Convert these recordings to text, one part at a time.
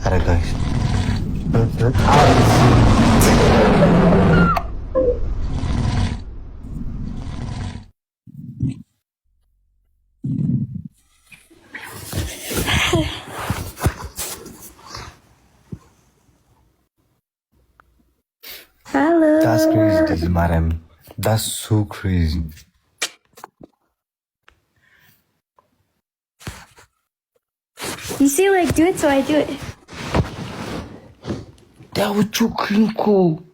አረጋሽ Hello. That's crazy, this Mariam. That's so crazy. You see, like, do it, so I do it. That was too cool.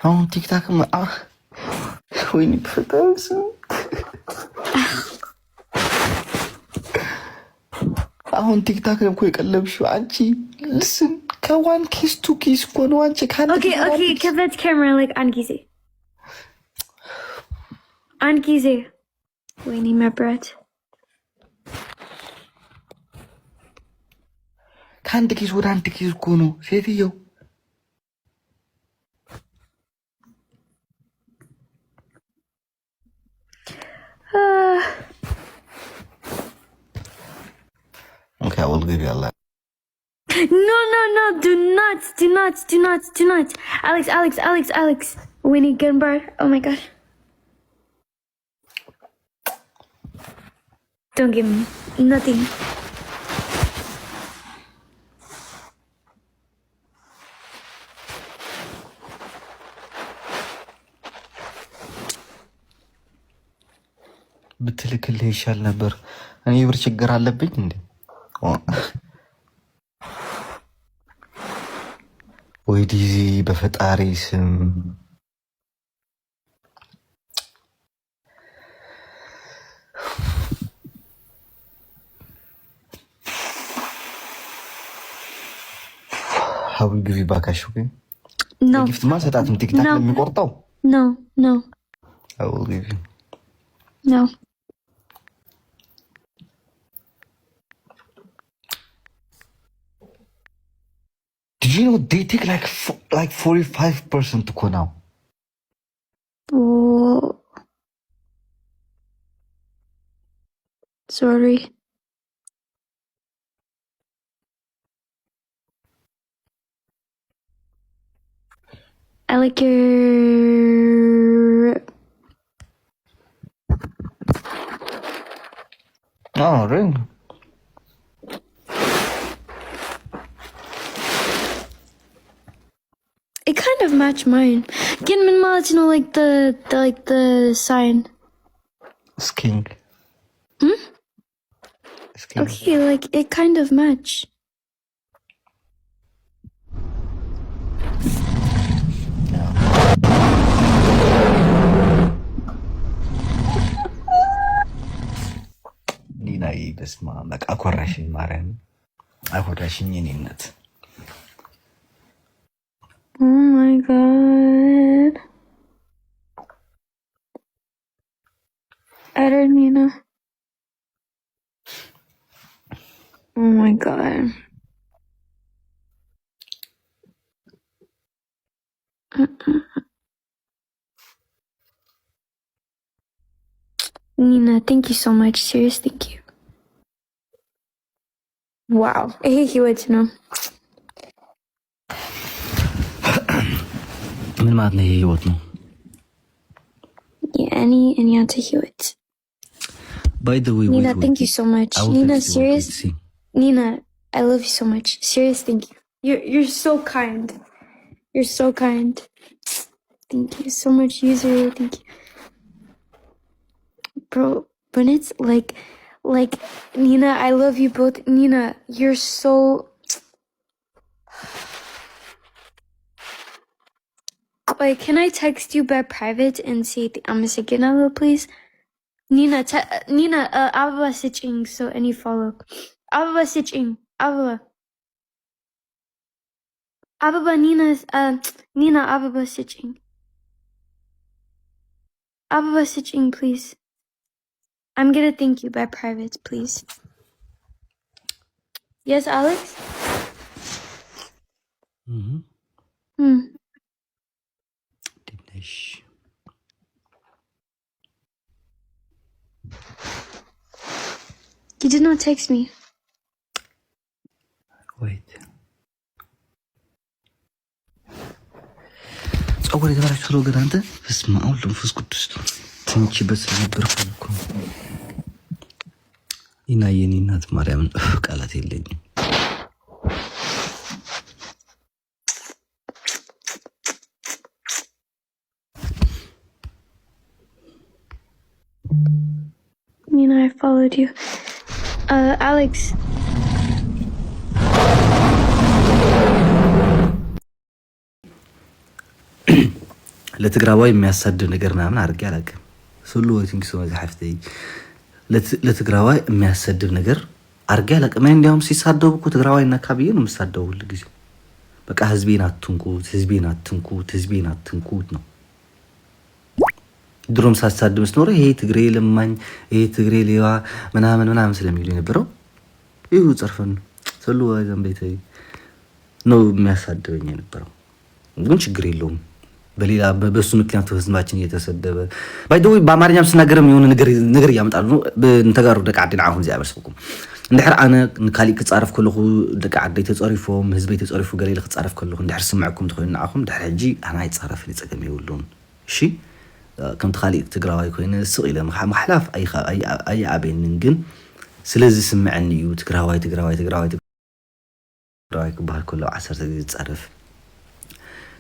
አሁን ቲክታክ ወይኔ ፈጣሪ አሁን ቲክታክ እኮ የቀለብሽው አንቺ ልስን ከዋን ኪስ ቱ ኪስ እኮ ነው አንቺ ካለ Okay, ክፈት ካሜራ like አንድ ጊዜ ወይኔ መብራት ከአንድ ኪስ ወደ አንድ ኪስ እኮ ነው ሴትየው። Okay, I will give you a lot. No, do not. Alex. Winnie Gunbar. Oh my god. Don't give me nothing. ብትልክልህ ይሻል ነበር። እኔ ብር ችግር አለብኝ እንዴ? ወይ ዲዚ በፈጣሪ ስም ሀብል ግቢ ባካሽ። No. ጊፍት ማሰጣትም ቲክታክ ለሚቆርጠው No. I will give you. No. Did you know they take like 45% to go now? Oh. Sorry. I like your... Oh, really? It kind of matched mine. Get min ማለት ነው like the sign. Sking. Sking. Okay, like it kind of match. ኒናዬ በስመ አብ በቃ አኮራሽኝ፣ ማርያም አኮራሽኝ የኔነት። Oh my god. Edit Nina. Oh my god. Nina, thank you so much. Serious, thank you. Wow. I hate you to know. ምን ማለት ነው? ህይወት ነው። Yeah, any to hear it. By the way, Nina, thank you so much. Nina, serious. Nina, I love you so much. Serious, thank you. You're so kind. You're so kind. Thank you so much, user. Thank you. Bro, when it's like Nina, I love you both. Nina, you're so... Wait, can I text you by private and say I'm a second level, please? Nina, Abba sitching, so any follow. Ababa sitching. Ababa Nina Ababa sitching. Ababa sitching, please. I'm gonna thank you by private, please. Yes, Alex? Dinesh. You did not text me. Wait. ጸጉር የተባለች ሰው ግን አንተ በስመ አብ ለንፈስ ቅዱስ ትንቺ በስነበርኩ ኢና የኔ እናት ማርያምን ቃላት የለኝም። I followed you. Alex. ለትግራዋይ የሚያሳድድ ነገር ምናምን አድርጌ አላውቅም። ሁሉ ወይቲንግ ሶ መዛሕፍቲ ለትግራዋይ የሚያሳድድ ነገር አድርጌ አላውቅም። እኔ እንዲያውም ሲሳደቡ እኮ ትግራዋይ እና ካቢዬ ነው የምሳደቡ ሁሉ ጊዜ። በቃ ህዝቤን አትንኩት፣ ህዝቤን አትንኩት፣ ህዝቤን አትንኩት ነው። ድሮም ሳሳድብ ስኖር ይሄ ትግሬ ለማኝ፣ ይሄ ትግሬ ሌባ ምናምን ስለሚሉ የነበረው ይሁ ጽርፈን ሁሉ ዘንቤት ነው የሚያሳድበኝ የነበረው። ግን ችግር የለውም። በሌላ በሱ ምክንያት ህዝባችን እየተሰደበ ባይደው በአማርኛም ስናገርም የሆነ ነገር ያመጣሉ ነው እንተጋሩ ደቃ አዲና አሁን እዚያ በርስኩም እንድሕር አነ ካሊ ክጻረፍ ከለኹ ደቃ አዲ ተጸሪፎም ህዝበይ ተጸሪፉ ገሌለ ክጻረፍ ከለኹ እንድሕር ስምዐኩም ትኮይና አኹም ድሕር ሕጂ አና ይጻረፍን ይጸገም ይውሉን እሺ ከም ተኻሊ ትግራዋይ ኮይነ ስቕ ኢለ መሕላፍ ኣይ ኣቤንን ግን ስለዚ ስምዐኒ እዩ ትግራዋይ ክበሃል ከሎ 10 ግዜ ዝጻረፍ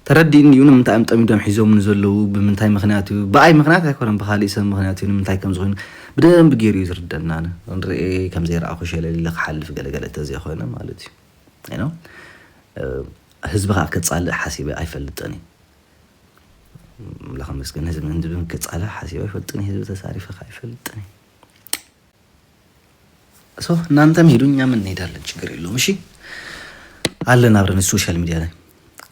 ተረዲን እዩ ንምንታይ ኣምጠሚዶም ሒዞም ንዘለዉ ብምንታይ ምክንያት እዩ በኣይ ምክንያት ኣይኮነን ብኻሊእ ሰብ ምክንያት እዩ ንምንታይ ከም ዝኾኑ ብደንብ ገይሩ እዩ ዝርደና ንርኢ ከም ዘይረኣኹ ሸለሊለ ክሓልፍ ገለገለ ተዘይኮነ ማለት እዩ ህዝቢ ከዓ ከፃልእ ሓሲበ ኣይፈልጥን ምላኸ መስገን ህዝቢ እንድብን ከፃልእ ሓሲበ ኣይፈልጥን ህዝቢ ተሳሪፈ ከዓ ኣይፈልጥን ሶ እናንተም ሄዱ እኛም እንሄዳለን ችግር የለውም እሺ አለን አብረን ሶሻል ሚዲያ ላይ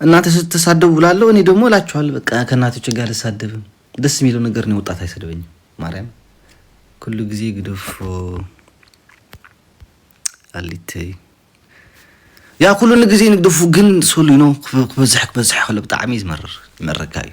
እናንተ ስትሳደቡ ብላለሁ እኔ ደግሞ እላችኋለሁ በቃ ከእናቶች ጋር ልሳደብም ደስ የሚለው ነገር ነው ወጣት አይሰደበኝም ማርያም ኩሉ ጊዜ ግድፎ አሊተይ ያ ኩሉ ጊዜ ንግድፉ ግን ሶሉ ነው በዝሕ ከለ ብጣዕሚ ይመረካዩ